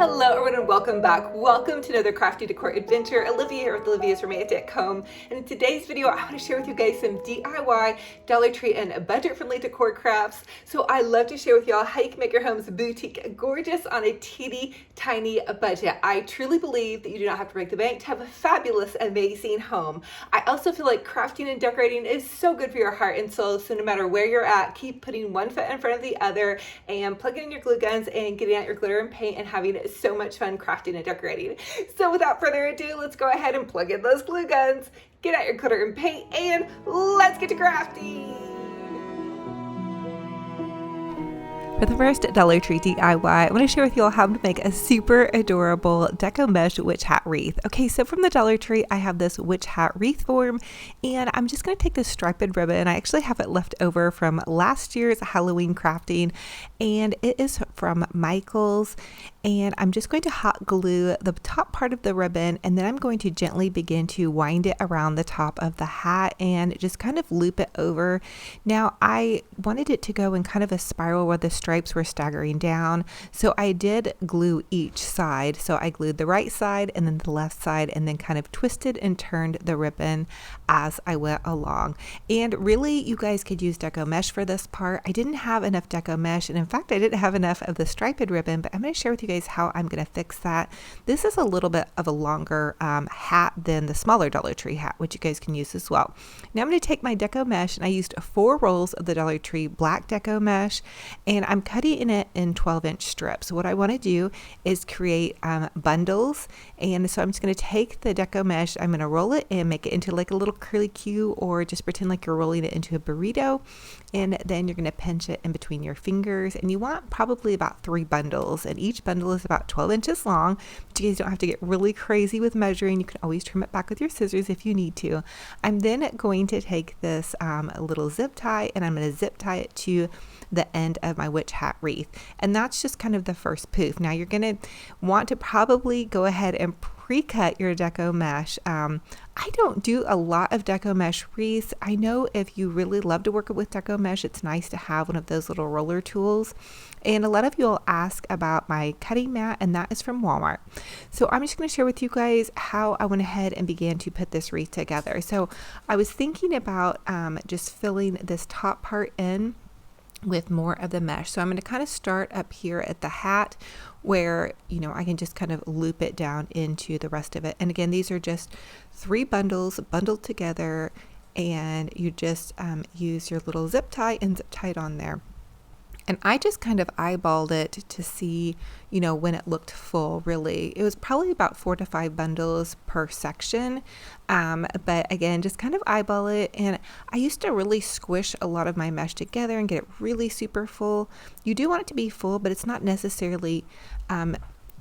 Hello everyone and welcome back. Welcome to another crafty decor adventure. Olivia here with Olivia's Romantic Home. And in today's video, I want to share with you guys some DIY, Dollar Tree, and budget-friendly decor crafts. So I love to share with y'all how you can make your homes boutique gorgeous on a teeny tiny budget. I truly believe that you do not have to break the bank to have a fabulous, amazing home. I also feel like crafting and decorating is so good for your heart and soul. So no matter where you're at, keep putting one foot in front of the other and plugging in your glue guns and getting out your glitter and paint and having so much fun crafting and decorating. So without further ado, let's go ahead and plug in those glue guns, get out your glitter and paint, and let's get to crafting. For the first Dollar Tree DIY, I want to share with you all how to make a super adorable deco mesh witch hat wreath. Okay, so from the Dollar Tree, I have this witch hat wreath form, and I'm just going to take this striped ribbon. I actually have it left over from last year's Halloween crafting, and it is from Michael's. And I'm just going to hot glue the top part of the ribbon, and then I'm going to gently begin to wind it around the top of the hat and just kind of loop it over. Now, I wanted it to go in kind of a spiral where the stripes were staggering down, so I did glue each side. So I glued the right side and then the left side, and then kind of twisted and turned the ribbon as I went along. And really, you guys could use deco mesh for this part. I didn't have enough deco mesh, and in fact, I didn't have enough of the striped ribbon, but I'm going to share with you guys how I'm going to fix that. This is a little bit of a longer hat than the smaller Dollar Tree hat, which you guys can use as well. Now I'm going to take my deco mesh, and I used 4 rolls of the Dollar Tree black deco mesh, and I'm cutting it in 12-inch strips. What I want to do is create bundles, and so I'm just going to take the deco mesh, I'm going to roll it and make it into like a little curly Q, or just pretend like you're rolling it into a burrito, and then you're going to pinch it in between your fingers, and you want probably about 3 bundles, and each bundle is about 12 inches long, but you guys don't have to get really crazy with measuring. You can always trim it back with your scissors if you need to. I'm then going to take this little zip tie, and I'm going to zip tie it to the end of my witch hat wreath, and that's just kind of the first poof. Now you're going to want to probably go ahead and pre-cut your deco mesh. I don't do a lot of deco mesh wreaths. I know if you really love to work with deco mesh, it's nice to have one of those little roller tools. And a lot of you will ask about my cutting mat, and that is from Walmart. So I'm just going to share with you guys how I went ahead and began to put this wreath together. So I was thinking about just filling this top part in with more of the mesh. So I'm going to kind of start up here at the hat where, you know, I can just kind of loop it down into the rest of it. And again, these are just 3 bundles bundled together, and you just use your little zip tie and zip tie it on there. And I just kind of eyeballed it to see, you know, when it looked full, really. It was probably about 4 to 5 bundles per section. But again, just kind of eyeball it. And I used to really squish a lot of my mesh together and get it really super full. You do want it to be full, but it's not necessarily,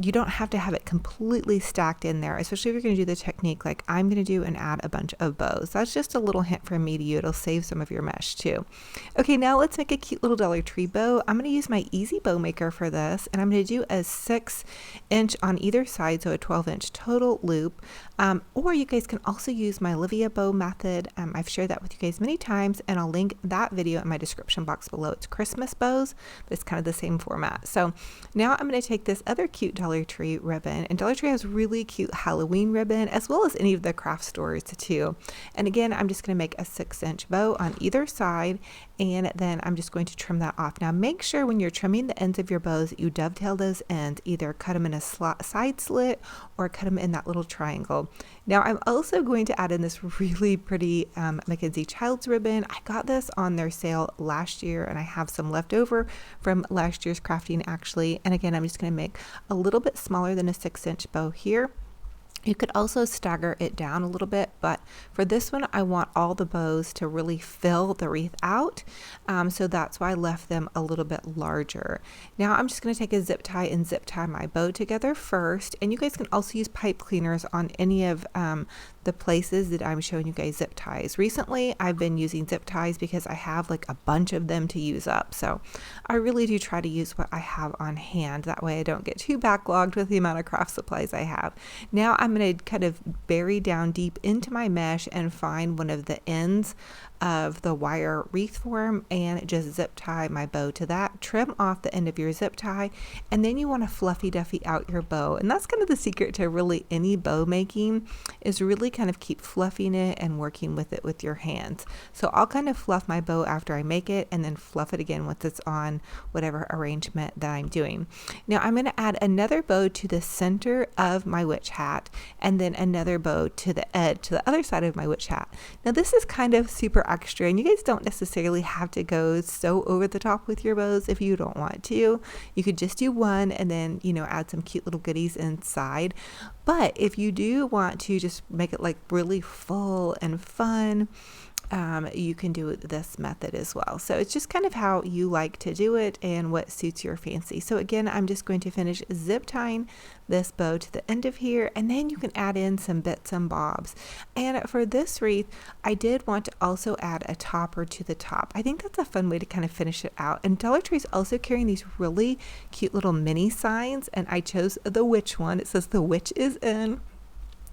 you don't have to have it completely stacked in there, especially if you're going to do the technique like I'm going to do and add a bunch of bows. That's just a little hint from me to you. It'll save some of your mesh too. Okay, now let's make a cute little Dollar Tree bow. I'm going to use my Easy Bow Maker for this, and I'm going to do a 6-inch on either side, so a 12-inch total loop. Or you guys can also use my Olivia bow method. I've shared that with you guys many times, and I'll link that video in my description box below. It's Christmas bows, but it's kind of the same format. So now I'm going to take this other cute Dollar Tree ribbon, and Dollar Tree has really cute Halloween ribbon, as well as any of the craft stores too. And again, I'm just going to make a 6-inch bow on either side, and then I'm just going to trim that off. Now make sure when you're trimming the ends of your bows that you dovetail those ends, either cut them in a side slit or cut them in that little triangle. Now I'm also going to add in this really pretty Mackenzie Childs ribbon. I got this on their sale last year, and I have some left over from last year's crafting actually. And again, I'm just going to make a little bit smaller than a 6-inch bow here. You could also stagger it down a little bit, but for this one, I want all the bows to really fill the wreath out. So that's why I left them a little bit larger. Now I'm just going to take a zip tie and zip tie my bow together first. And you guys can also use pipe cleaners on any of the places that I'm showing you guys zip ties. Recently, I've been using zip ties because I have like a bunch of them to use up. So I really do try to use what I have on hand. That way I don't get too backlogged with the amount of craft supplies I have. Now I'm going to kind of bury down deep into my mesh and find one of the ends of the wire wreath form and just zip tie my bow to that. Trim off the end of your zip tie, and then you want to fluffy duffy out your bow. And that's kind of the secret to really any bow making, is really kind of keep fluffing it and working with it with your hands. So I'll kind of fluff my bow after I make it, and then fluff it again once it's on whatever arrangement that I'm doing. Now I'm going to add another bow to the center of my witch hat, and then another bow to the edge, to the other side of my witch hat. Now this is kind of super extra, and you guys don't necessarily have to go so over the top with your bows if you don't want to. You could just do one and then, add some cute little goodies inside. But if you do want to just make it like really full and fun, you can do this method as well. So it's just kind of how you like to do it and what suits your fancy. So again, I'm just going to finish zip tying this bow to the end of here, and then you can add in some bits and bobs. And for this wreath, I did want to also add a topper to the top. I think that's a fun way to kind of finish it out. And Dollar Tree is also carrying these really cute little mini signs, and I chose the witch one. It says the witch is in.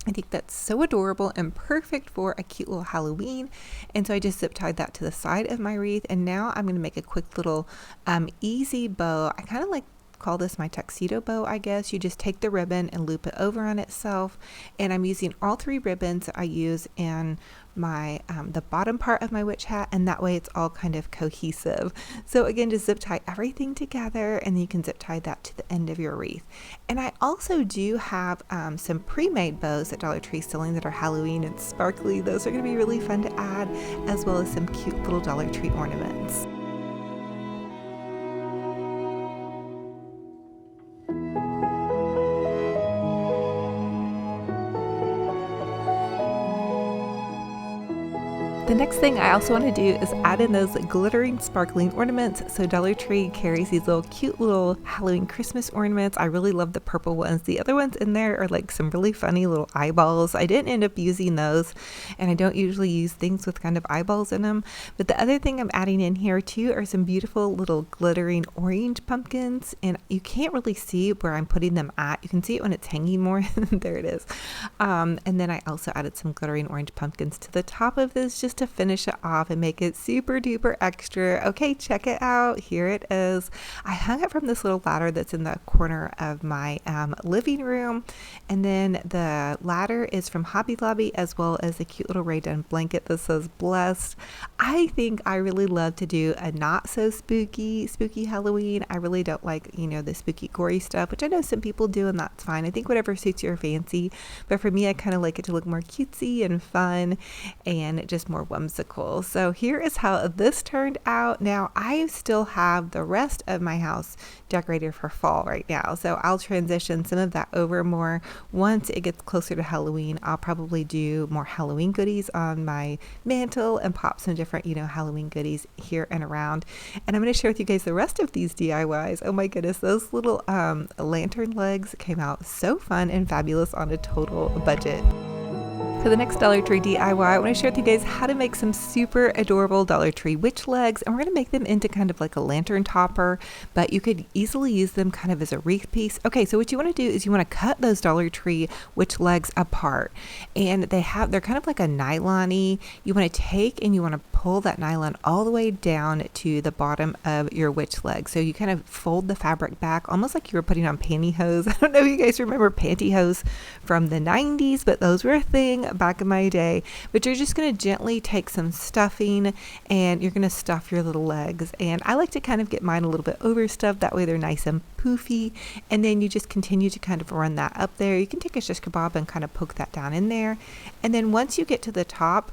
I think that's so adorable and perfect for a cute little Halloween. And so I just zip tied that to the side of my wreath. And now I'm going to make a quick little easy bow. I kind of like call this my tuxedo bow, I guess. You just take the ribbon and loop it over on itself. And I'm using all 3 ribbons I use in my the bottom part of my witch hat, and that way it's all kind of cohesive. So again, just zip tie everything together, and then you can zip tie that to the end of your wreath. And I also do have some pre-made bows that Dollar Tree is selling that are Halloween and sparkly. Those are going to be really fun to add, as well as some cute little Dollar Tree ornaments. The next thing I also want to do is add in those glittering, sparkling ornaments. So Dollar Tree carries these little cute little Halloween Christmas ornaments. I really love the purple ones. The other ones in there are like some really funny little eyeballs. I didn't end up using those, and I don't usually use things with kind of eyeballs in them. But the other thing I'm adding in here too are some beautiful little glittering orange pumpkins, and you can't really see where I'm putting them at. You can see it when it's hanging more. There it is. And then I also added some glittering orange pumpkins to the top of this, just to finish it off and make it super duper extra. Okay, check it out. Here it is. I hung it from this little ladder that's in the corner of my living room, and then the ladder is from Hobby Lobby, as well as a cute little Rae-Dunn blanket that says blessed. I think I really love to do a not so spooky Halloween. I really don't like, the spooky gory stuff, which I know some people do, and that's fine. I think whatever suits your fancy, but for me, I kind of like it to look more cutesy and fun and just more whimsical. So here is how this turned out. Now I still have the rest of my house decorated for fall right now, so I'll transition some of that over more once it gets closer to Halloween. I'll probably do more Halloween goodies on my mantle and pop some different Halloween goodies here and around, and I'm going to share with you guys the rest of these DIYs. Oh my goodness, those little lantern legs came out so fun and fabulous on a total budget. For the next Dollar Tree DIY, I want to share with you guys how to make some super adorable Dollar Tree witch legs, and we're going to make them into kind of like a lantern topper, but you could easily use them kind of as a wreath piece. Okay, so what you want to do is you want to cut those Dollar Tree witch legs apart, and they're kind of like a nylon-y. You want to take and you want to pull that nylon all the way down to the bottom of your witch leg. So you kind of fold the fabric back, almost like you were putting on pantyhose. I don't know if you guys remember pantyhose from the 90s, but those were a thing back in my day. But you're just going to gently take some stuffing and you're going to stuff your little legs. And I like to kind of get mine a little bit overstuffed, that way they're nice and poofy. And then you just continue to kind of run that up there. You can take a shish kebab and kind of poke that down in there. And then once you get to the top,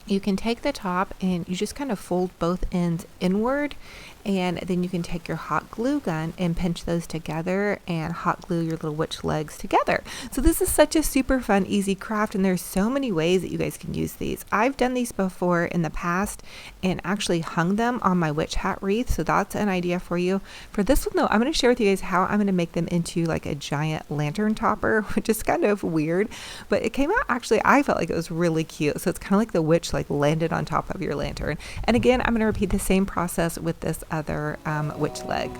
you can take the top and you just kind of fold both ends inward, and then you can take your hot glue gun and pinch those together and hot glue your little witch legs together. So this is such a super fun, easy craft, and there's so many ways that you guys can use these. I've done these before in the past and actually hung them on my witch hat wreath, so that's an idea for you. For this one though, I'm going to share with you guys how I'm going to make them into like a giant lantern topper, which is kind of weird, but it came out, actually I felt like it was really cute. So it's kind of like the witch like landed on top of your lantern. And again, I'm going to repeat the same process with this other witch leg.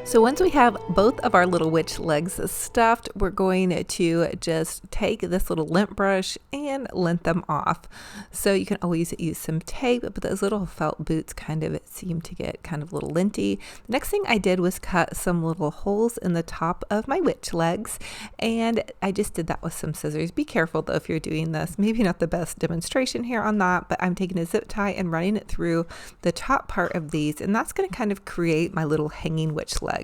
So once we have both of our little witch legs stuffed, we're going to just take this little lint brush and lint them off. So you can always use some tape, but those little felt boots kind of seem to get kind of a little linty. The next thing I did was cut some little holes in the top of my witch legs, and I just did that with some scissors. Be careful though if you're doing this. Maybe not the best demonstration here on that, but I'm taking a zip tie and running it through the top part of these, and that's going to kind of create my little hanging witch legs.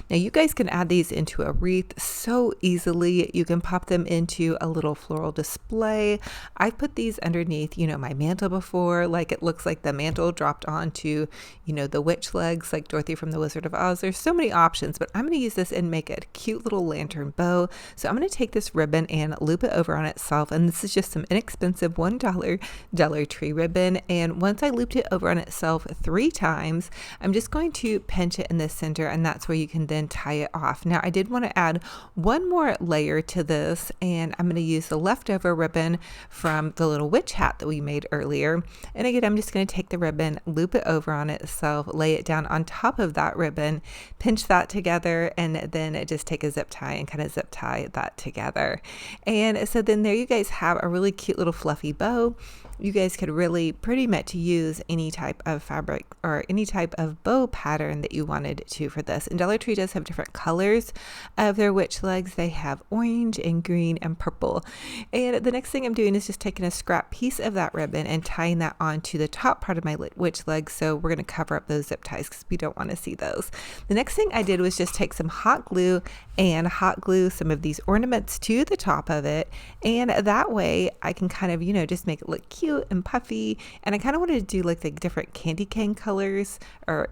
Now you guys can add these into a wreath so easily. You can pop them into a little floral display. I've put these underneath, my mantle before, like it looks like the mantle dropped onto, the witch legs, like Dorothy from the Wizard of Oz. There's so many options, but I'm going to use this and make a cute little lantern bow. So I'm going to take this ribbon and loop it over on itself. And this is just some inexpensive $1 Dollar Tree ribbon. And once I looped it over on itself 3 times, I'm just going to pinch it in the center, and that's where you can then tie it off. Now I did want to add one more layer to this, and I'm going to use the leftover ribbon from the little witch hat that we made earlier. And again, I'm just going to take the ribbon, loop it over on itself, lay it down on top of that ribbon, pinch that together, and then just take a zip tie and kind of zip tie that together. And so then there you guys have a really cute little fluffy bow. You guys could really pretty much use any type of fabric or any type of bow pattern that you wanted to for this. And Dollar Tree does have different colors of their witch legs. They have orange and green and purple. And the next thing I'm doing is just taking a scrap piece of that ribbon and tying that onto the top part of my witch leg. So we're going to cover up those zip ties because we don't want to see those. The next thing I did was just take some hot glue and hot glue some of these ornaments to the top of it. And that way I can kind of, just make it look cute and puffy. And I kind of wanted to do like the different candy cane colors or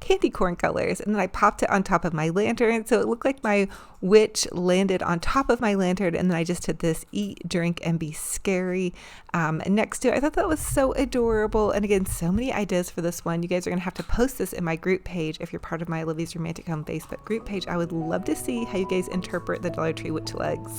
candy corn colors. And then I popped it on top of my lantern. So it looked like my witch landed on top of my lantern. And then I just did this eat, drink, and be scary next to it. I thought that was so adorable. And again, so many ideas for this one. You guys are going to have to post this in my group page. If you're part of my Olivia's Romantic Home Facebook group page, I would love to see how you guys interpret the Dollar Tree witch legs.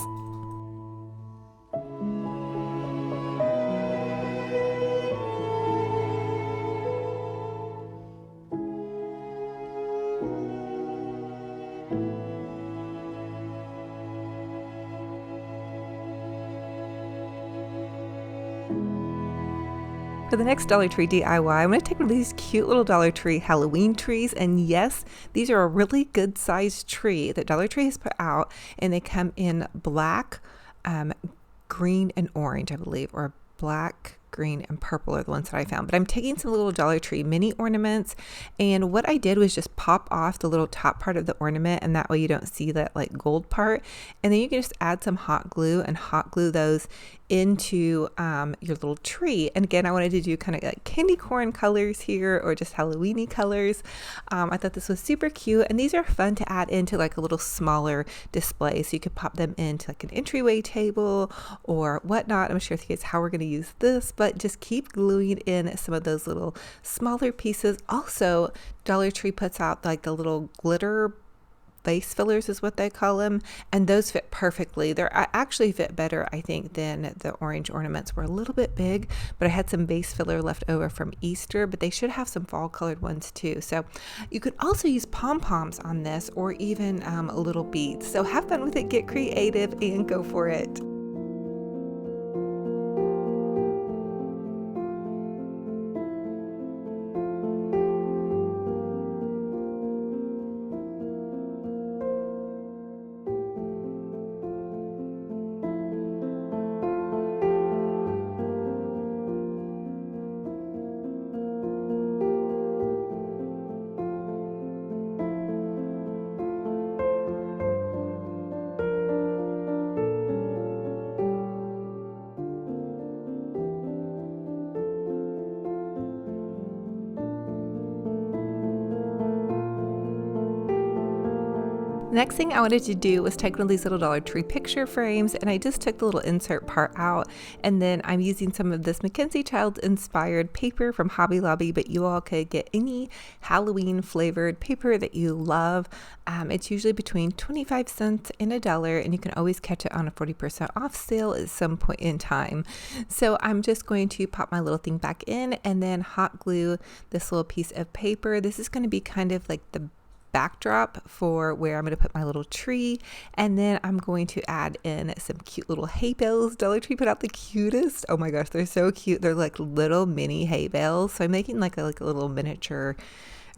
For the next Dollar Tree DIY, I'm going to take one of these cute little Dollar Tree Halloween trees. And yes, these are a really good sized tree that Dollar Tree has put out. And they come in black, green, and orange, I believe, or black, green, and purple are the ones that I found. But I'm taking some little Dollar Tree mini ornaments, and what I did was just pop off the little top part of the ornament, and that way you don't see that like gold part. And then you can just add some hot glue and hot glue those into your little tree. And again, I wanted to do kind of like candy corn colors here or just Halloween-y colors. I thought this was super cute, and these are fun to add into like a little smaller display. So you could pop them into like an entryway table or whatnot. I'm sure you guys how we're going to use this, but just keep gluing in some of those little smaller pieces. Also, Dollar Tree puts out like the little glitter base fillers is what they call them, and those fit perfectly. They're actually fit better, I think, than the orange ornaments. Were a little bit big, but I had some base filler left over from Easter, but they should have some fall colored ones too. So you could also use pom-poms on this or even little beads. So have fun with it, get creative, and go for it. Next thing I wanted to do was take one of these little Dollar Tree picture frames, and I just took the little insert part out, and then I'm using some of this Mackenzie Childs inspired paper from Hobby Lobby, but you all could get any Halloween flavored paper that you love. It's usually between 25 cents and $1, and you can always catch it on a 40% off sale at some point in time. So I'm just going to pop my little thing back in and then hot glue this little piece of paper. This is going to be kind of like the backdrop for where I'm going to put my little tree. And then I'm going to add in some cute little hay bales. Dollar Tree put out the cutest. Oh my gosh, they're so cute. They're like little mini hay bales. So I'm making like a little miniature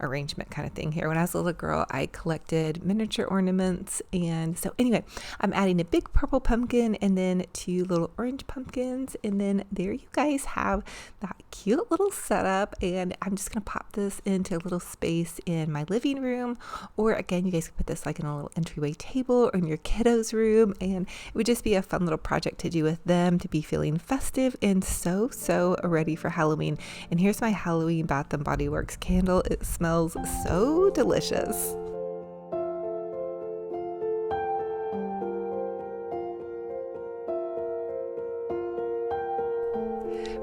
arrangement kind of thing here. When I was a little girl, I collected miniature ornaments. And so anyway, I'm adding a big purple pumpkin and then 2 little orange pumpkins. And then there you guys have that cute little setup. And I'm just going to pop this into a little space in my living room. Or again, you guys can put this like in a little entryway table or in your kiddos' room. And it would just be a fun little project to do with them, to be feeling festive and so ready for Halloween. And here's my Halloween Bath and Body Works candle. It smells so delicious.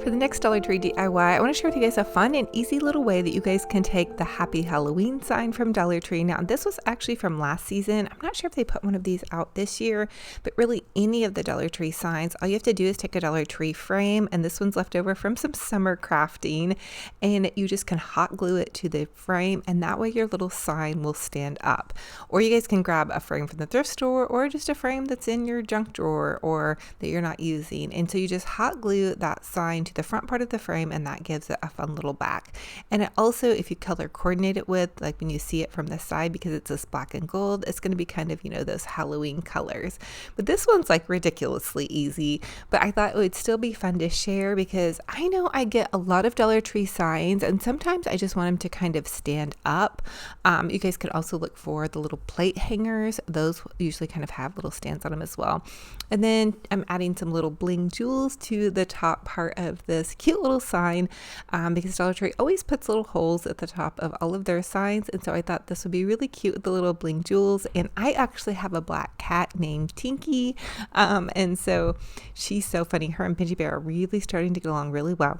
For the next Dollar Tree DIY, I want to share with you guys a fun and easy little way that you guys can take the Happy Halloween sign from Dollar Tree. Now, this was actually from last season. I'm not sure if they put one of these out this year, but really any of the Dollar Tree signs, all you have to do is take a Dollar Tree frame, and this one's left over from some summer crafting, and you just can hot glue it to the frame, and that way your little sign will stand up. Or you guys can grab a frame from the thrift store or just a frame that's in your junk drawer or that you're not using. And so you just hot glue that sign to the front part of the frame, and that gives it a fun little back. And it also, if you color coordinate it with, like when you see it from the side, because it's this black and gold, it's going to be kind of, you know, those Halloween colors. But this one's like ridiculously easy, but I thought it would still be fun to share because I know I get a lot of Dollar Tree signs, and sometimes I just want them to kind of stand up. You guys could also look for the little plate hangers. Those usually kind of have little stands on them as well. And then I'm adding some little bling jewels to the top part of this cute little sign because Dollar Tree always puts little holes at the top of all of their signs, and so I thought this would be really cute with the little bling jewels. And I actually have a black cat named Tinky, and so she's so funny. Her and Benji Bear are really starting to get along really well.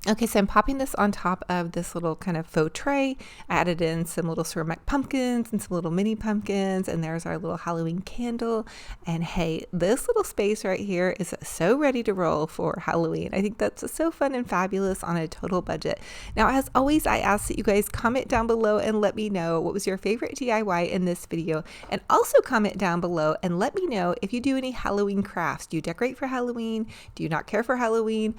Okay, so I'm popping this on top of this little kind of faux tray. I added in some little ceramic pumpkins and some little mini pumpkins, and there's our little Halloween candle. And hey, this little space right here is so ready to roll for Halloween. I think that's so fun and fabulous on a total budget. Now, as always, I ask that you guys comment down below and let me know what was your favorite DIY in this video. And also comment down below and let me know if you do any Halloween crafts. Do you decorate for Halloween? Do you not care for Halloween?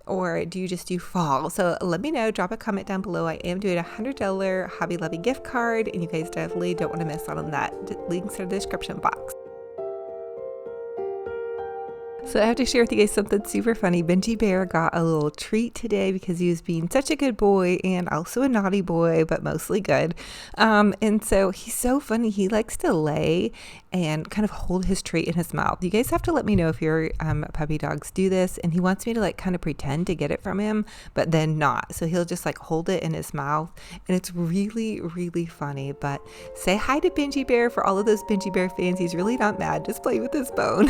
Or do you just do fall? So let me know. Drop a comment down below. I am doing a $100 Hobby Lobby gift card, and you guys definitely don't want to miss out on that. Links are in the description box. So I have to share with you guys something super funny. Benji Bear got a little treat today because he was being such a good boy and also a naughty boy, but mostly good. And so he's so funny. He likes to lay and kind of hold his treat in his mouth. You guys have to let me know if your puppy dogs do this. And he wants me to like kind of pretend to get it from him, but then not. So he'll just like hold it in his mouth. And it's really, really funny. But say hi to Benji Bear for all of those Benji Bear fans. He's really not mad. Just play with his bone.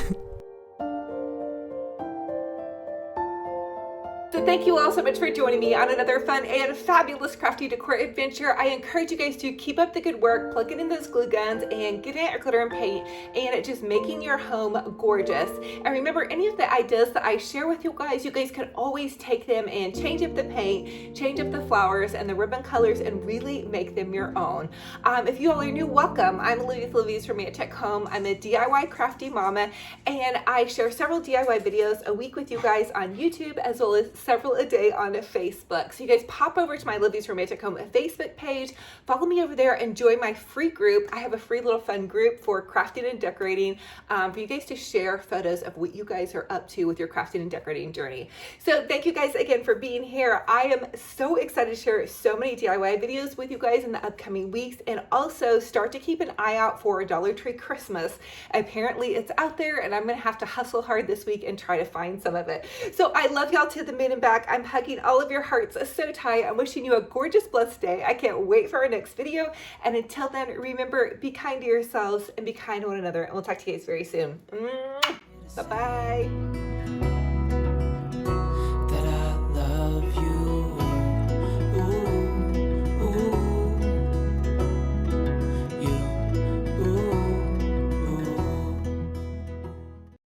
So thank you all so much for joining me on another fun and fabulous crafty decor adventure. I encourage you guys to keep up the good work, plugging in those glue guns and getting out your glitter and paint and just making your home gorgeous. And remember, any of the ideas that I share with you guys can always take them and change up the paint, change up the flowers and the ribbon colors and really make them your own. If you all are new, welcome. I'm Olivia with Olivia's Romantic Home. I'm a DIY crafty mama, and I share several DIY videos a week with you guys on YouTube, as well as several a day on Facebook. So you guys pop over to my Olivia's Romantic Home Facebook page, follow me over there, and join my free group. I have a free little fun group for crafting and decorating for you guys to share photos of what you guys are up to with your crafting and decorating journey. So thank you guys again for being here. I am so excited to share so many DIY videos with you guys in the upcoming weeks, and also start to keep an eye out for Dollar Tree Christmas. Apparently it's out there, and I'm gonna have to hustle hard this week and try to find some of it. So I love y'all to the moon and back. I'm hugging all of your hearts so tight. I'm wishing you a gorgeous, blessed day. I can't wait for our next video. And until then, remember, be kind to yourselves and be kind to one another. And we'll talk to you guys very soon. Bye-bye.